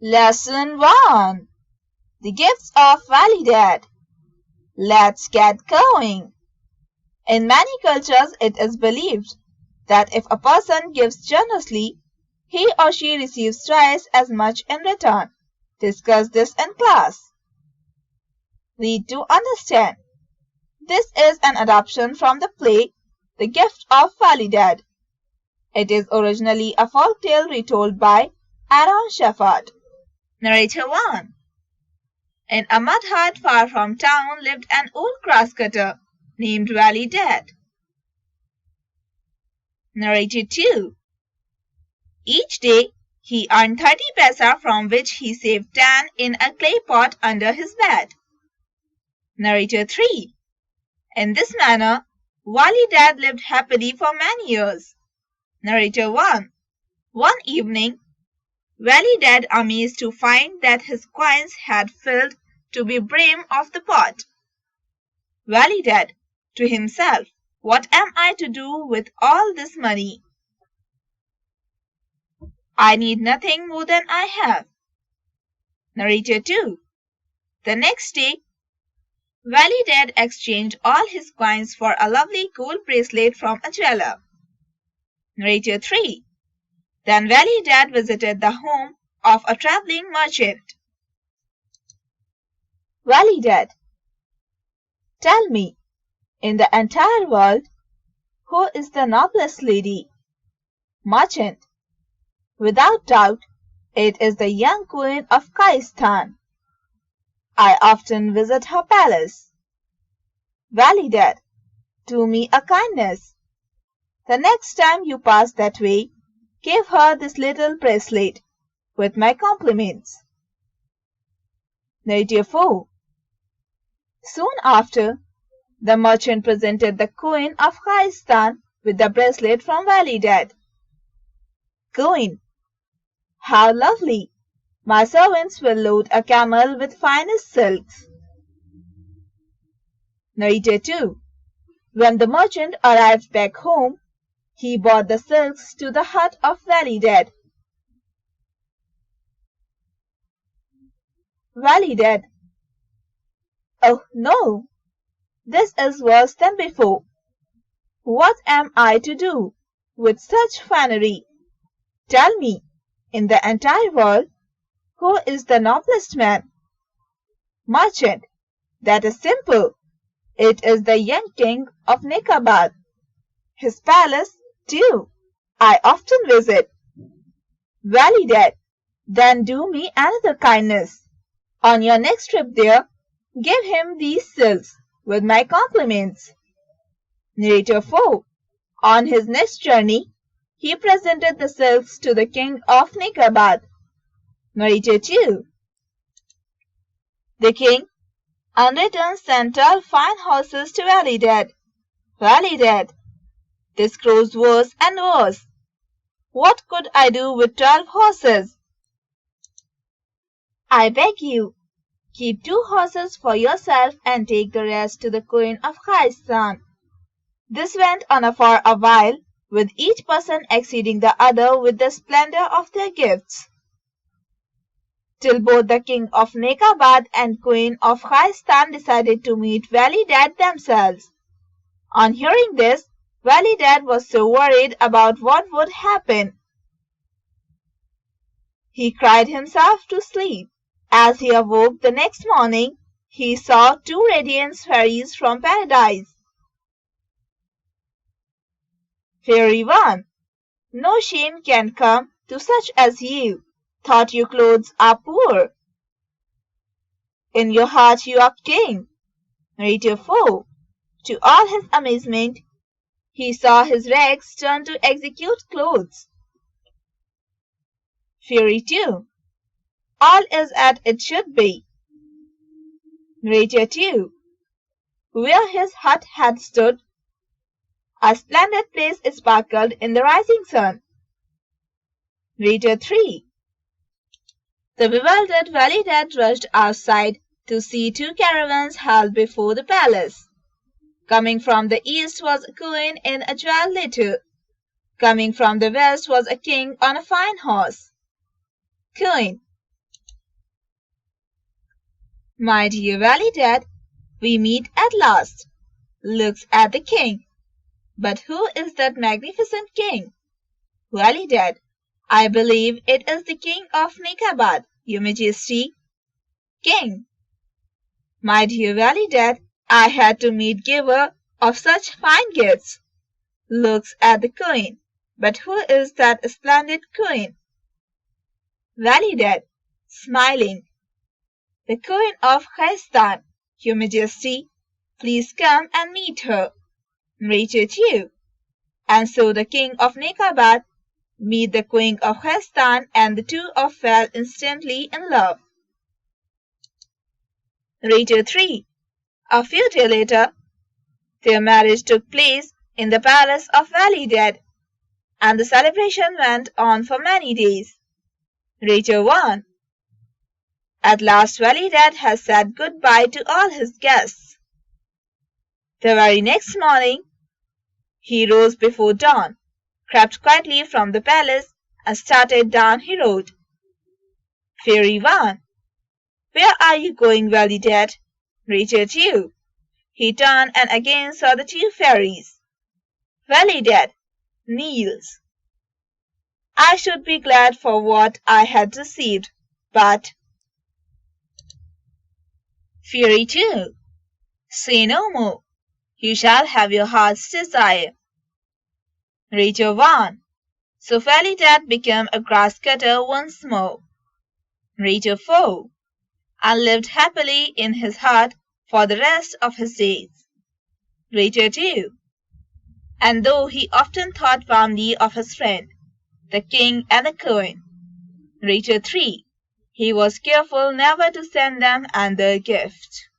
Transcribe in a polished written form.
Lesson 1. The Gifts of Valley Dad. Let's get going. In many cultures, it is believed that if a person gives generously, he or she receives twice as much in return. Discuss this in class. Read to understand. This is an adaptation from the play The Gift of Valley Dad. It is originally a folk tale retold by Aaron Shepard. Narrator 1. In a mud hut far from town lived an old grass cutter named Valley Dad. Narrator 2. Each day he earned 30 paisa from which he saved 10 in a clay pot under his bed. Narrator 3. In this manner, Valley Dad lived happily for many years. Narrator 1. One evening, Valley Dad amazed to find that his coins had filled to the brim of the pot. Valley Dad, to himself, what am I to do with all this money? I need nothing more than I have. Narrator 2. The next day, Valley Dad exchanged all his coins for a lovely gold bracelet from a jeweler. Narrator 3. Then Valley Dad visited the home of a traveling merchant. Valley Dad. Tell me, in the entire world, who is the noblest lady? Merchant. Without doubt, it is the young queen of Kaistan. I often visit her palace. Valley Dad, do me a kindness. The next time you pass that way, give her this little bracelet, with my compliments. Narrator 4. Soon after, the merchant presented the Queen of Kaistan with the bracelet from Valley Dad. Queen, how lovely! My servants will load a camel with finest silks. Narrator 2. When the merchant arrived back home, he brought the silks to the hut of Valley Dad. Valley Dad. Oh no! This is worse than before. What am I to do with such finery? Tell me, in the entire world, who is the noblest man? Merchant. That is simple. It is the young king of Nikabad. His palace, too, I often visit. Valley Dad, then do me another kindness. On your next trip there, give him these silks with my compliments. Narrator 4. On his next journey, he presented the silks to the king of Nikabad. Narrator 2. The king, on return, sent 12 fine horses to Valley Dad. Valley Dad, this grows worse and worse. What could I do with 12 horses? I beg you, keep 2 horses for yourself and take the rest to the Queen of Kaistan. This went on for a while, with each person exceeding the other with the splendor of their gifts, till both the King of Nekabad and Queen of Kaistan decided to meet Valley Dad themselves. On hearing this, Valley Dad was so worried about what would happen. He cried himself to sleep. As he awoke the next morning, he saw 2 radiant fairies from paradise. Fairy 1. No shame can come to such as you. Thought your clothes are poor. In your heart you are king. Narrator 4. To all his amazement, he saw his rags turn to execute clothes. Fairy 2. All is as it should be. Narrator 2. Where his hut had stood, a splendid place sparkled in the rising sun. Narrator 3. The bewildered Valley Dad rushed outside to see 2 caravans halted before the palace. Coming from the east was a queen in a jeweled litter. Coming from the west was a king on a fine horse. Queen. My dear Valley Dad, we meet at last. Looks at the king. But who is that magnificent king? Valley Dad, I believe it is the king of Nikabad, Your Majesty. King. My dear Valley Dad, I had to meet giver of such fine gifts. Looks at the queen. But who is that splendid queen? Valley Dad, smiling. The Queen of Khaistan, Your Majesty. Please come and meet her. Rachel too. And so the King of Nikabad meet the Queen of Khaistan, and the two of fell instantly in love. Rachel 3. A few days later, their marriage took place in the palace of Valley Dad, and the celebration went on for many days. Rachel 1. At last Valley Dad has said goodbye to all his guests. The very next morning, he rose before dawn, crept quietly from the palace, and started down the road. Fairy 1. Where are you going, Valley Dad? Rachel 2. He turned and again saw the two fairies. Valley Dad kneels. I should be glad for what I had received, but Fairy 2. Say no more. You shall have your heart's desire. Rachel 1. So Valley Dad became a grass cutter once more. Rachel 4. And lived happily in his heart for the rest of his days. Rachel 2. And though he often thought warmly of his friend, the king and the queen. Rachel 3. He was careful never to send them another gift.